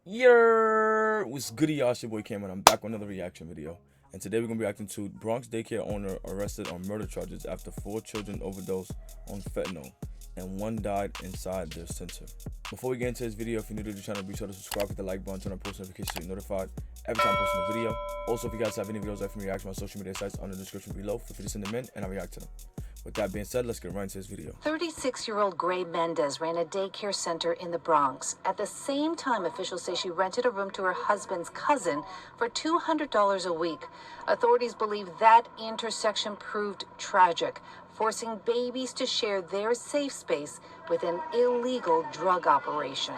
What's goody, y'all? It's your boy Cameron. I'm back with another reaction video. And today we're going to be reacting to BRONX Daycare owner arrested on murder charges after 4 children overdosed on fentanyl and 1 died inside their center. Before we get into this video, if you're new to the channel, be sure to subscribe, hit the like button, turn on post notifications so you're notified every time I post a video. Also, if you guys have any videos from reaction on my social media sites on the description below, feel free to send them in and I'll react to them. With that being said, let's get right into this video. 36-year-old Gray Mendez ran a daycare center in the Bronx. At the same time, officials say she rented a room to her husband's cousin for $200 a week. Authorities believe that intersection proved tragic, forcing babies to share their safe space with an illegal drug operation.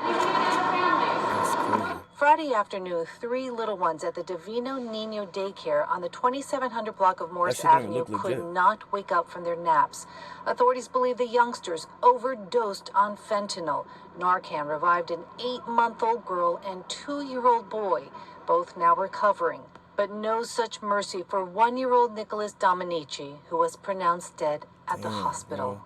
Friday afternoon, 3 little ones at the Divino Nino daycare on the 2700 block of Morris Avenue could not wake up from their naps. Authorities believe the youngsters overdosed on fentanyl. Narcan revived an 8-month-old girl and 2-year-old boy, both now recovering. But no such mercy for 1-year-old Nicholas Dominici, who was pronounced dead at the hospital.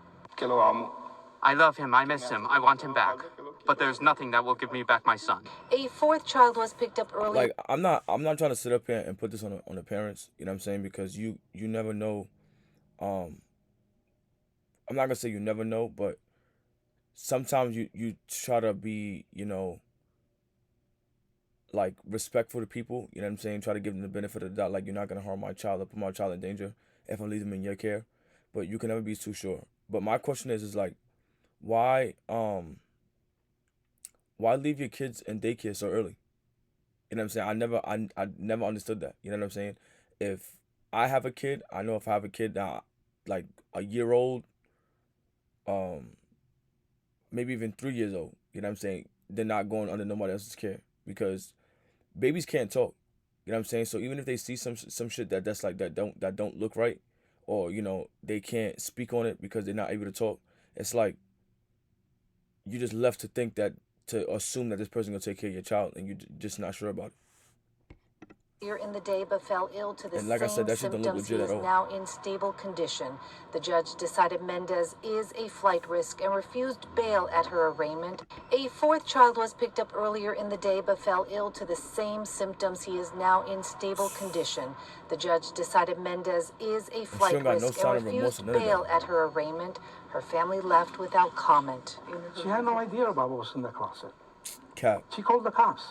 I love him. I miss him. I want him back. But there's nothing that will give me back my son. A 4th child was picked up early. Like, I'm not trying to sit up here and put this on the parents, you know what I'm saying? Because you never know. I'm not gonna say you never know, but sometimes you try to be, like, respectful to people, you know what I'm saying? Try to give them the benefit of the doubt, like, you're not gonna harm my child or put my child in danger if I leave them in your care. But you can never be too sure. But my question is like, why leave your kids in daycare so early? You know what I'm saying? I never understood that. You know what I'm saying? If I have a kid, I know if I have a kid that like a year old, maybe even 3 years old, you know what I'm saying, they're not going under nobody else's care because babies can't talk. You know what I'm saying? So even if they see some shit that's like that don't look right, or they can't speak on it because they're not able to talk, it's like you just left to assume that this person gonna take care of your child, and you're just not sure about it. In the day, but fell ill to the and like I said, that shit don't look legit at all. He is now in stable condition. The judge decided Mendez is a flight risk and refused bail at her arraignment. A 4th child was picked up earlier in the day, but fell ill to the same symptoms. He is now in stable condition. The judge decided Mendez is a flight risk and refused bail at her arraignment. Her family left without comment. She had no idea about what was in the closet. Cap. She called the cops.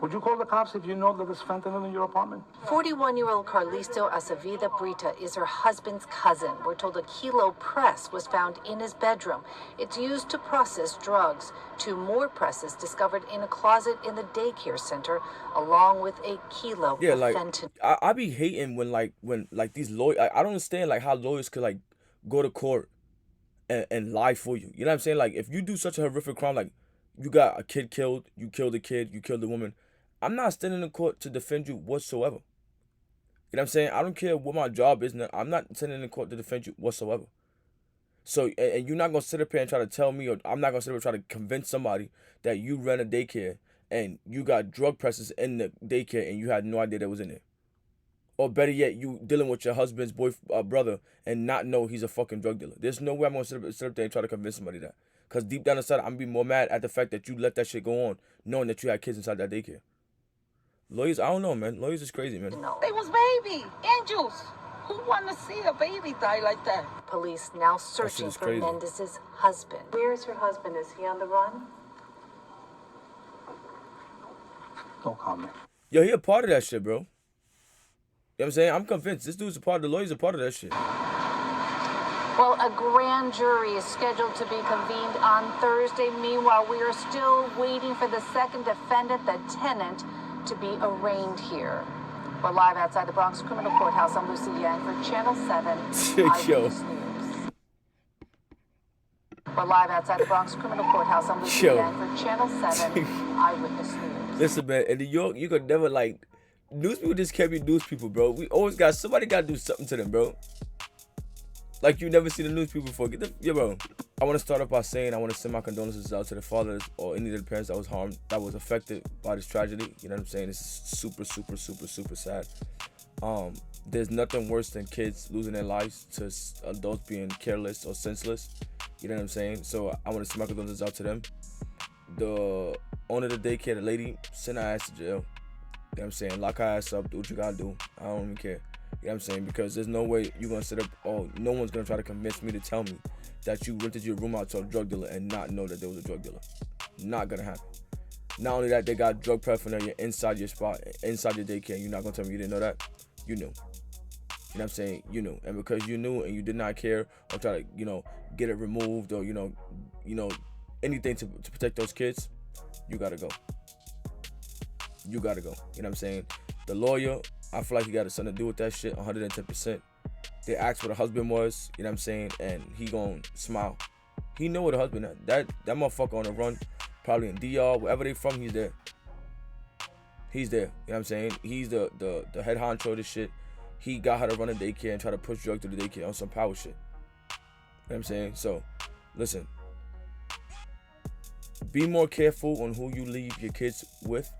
Would you call the cops if you know that there's fentanyl in your apartment? 41-year-old Carlisto Acevida Brita is her husband's cousin. We're told a kilo press was found in his bedroom. It's used to process drugs. 2 more presses discovered in a closet in the daycare center, along with a kilo of fentanyl. I be hating when these lawyers. I don't understand like how lawyers could like go to court and lie for you. You know what I'm saying? Like, if you do such a horrific crime, like you got a kid killed, you killed a kid, you killed a woman, I'm not standing in court to defend you whatsoever. You know what I'm saying? I don't care what my job is. I'm not standing in court to defend you whatsoever. So, and you're not going to sit up here and try to tell me, or I'm not going to sit up here and try to convince somebody that you ran a daycare and you got drug presses in the daycare and you had no idea that was in there. Or better yet, you dealing with your husband's brother and not know he's a fucking drug dealer. There's no way I'm going to sit up there and try to convince somebody that. Because deep down inside, I'm going to be more mad at the fact that you let that shit go on, knowing that you had kids inside that daycare. Lawyers, I don't know, man. Lawyers is crazy, man. They was baby angels. Who want to see a baby die like that? Police now searching for Mendez's husband. Where is her husband? Is he on the run? Don't comment. Yo, he a part of that shit, bro. You know what I'm saying? I'm convinced this dude's a part of the lawyers, a part of that shit. Well, a grand jury is scheduled to be convened on Thursday. Meanwhile, we are still waiting for the second defendant, the tenant, to be arraigned here. We're live outside the Bronx Criminal Courthouse. I'm Lucy Yang for Channel 7 Eyewitness News. We're live outside the Bronx Criminal Courthouse. I'm Lucy Yang for Channel 7 Eyewitness News. Listen, man, in New York, you could never, like, news people just can't be news people, bro. We always got, somebody got to do something to them, bro. Like, you never seen the news people before. Bro. I want to start off by saying I want to send my condolences out to the fathers or any of the parents that was harmed, that was affected by this tragedy. You know what I'm saying? This is super, super, super, super sad. There's nothing worse than kids losing their lives to adults being careless or senseless. You know what I'm saying? So I want to send my condolences out to them. The owner of the daycare, the lady, send her ass to jail. You know what I'm saying? Lock her ass up, do what you gotta do. I don't even care. You know what I'm saying? Because there's no way you're gonna sit up, no one's gonna try to convince me to tell me that you rented your room out to a drug dealer and not know that there was a drug dealer. Not gonna happen. Not only that, they got drug paraphernalia inside your spot, inside your daycare. You're not gonna tell me you didn't know that? You knew. You know what I'm saying? You knew. And because you knew and you did not care or try to, get it removed or, anything to protect those kids, you gotta go. You gotta go. You know what I'm saying? The lawyer, I feel like he got something to do with that shit, 110%. They asked what her husband was, you know what I'm saying? And he gonna smile. He know what her husband is. That motherfucker on the run, probably in DR, wherever they from, he's there. He's there. You know what I'm saying? He's the head honcho of this shit. He got her to run a daycare and try to push drugs to the daycare on some power shit. You know what I'm saying? So, listen. Be more careful on who you leave your kids with.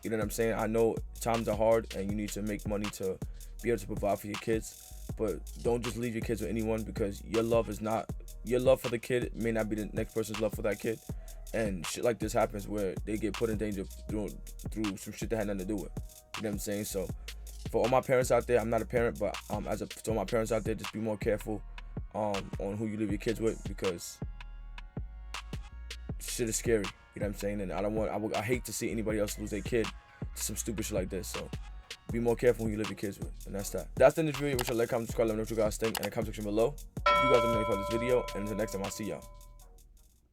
You know what I'm saying? I know times are hard and you need to make money to be able to provide for your kids. But don't just leave your kids with anyone, because your love for the kid may not be the next person's love for that kid. And shit like this happens where they get put in danger through some shit that had nothing to do with. You know what I'm saying? So for all my parents out there, I'm not a parent, but to all my parents out there, just be more careful on who you leave your kids with, because shit is scary. You know what I'm saying? And I hate to see anybody else lose their kid to some stupid shit like this. So be more careful who you leave your kids with. And that's that. That's the end of this video. Wish you like, comment, subscribe, let me know what you guys think in the comment section below. If you guys have any part of this video, and until next time, I'll see y'all.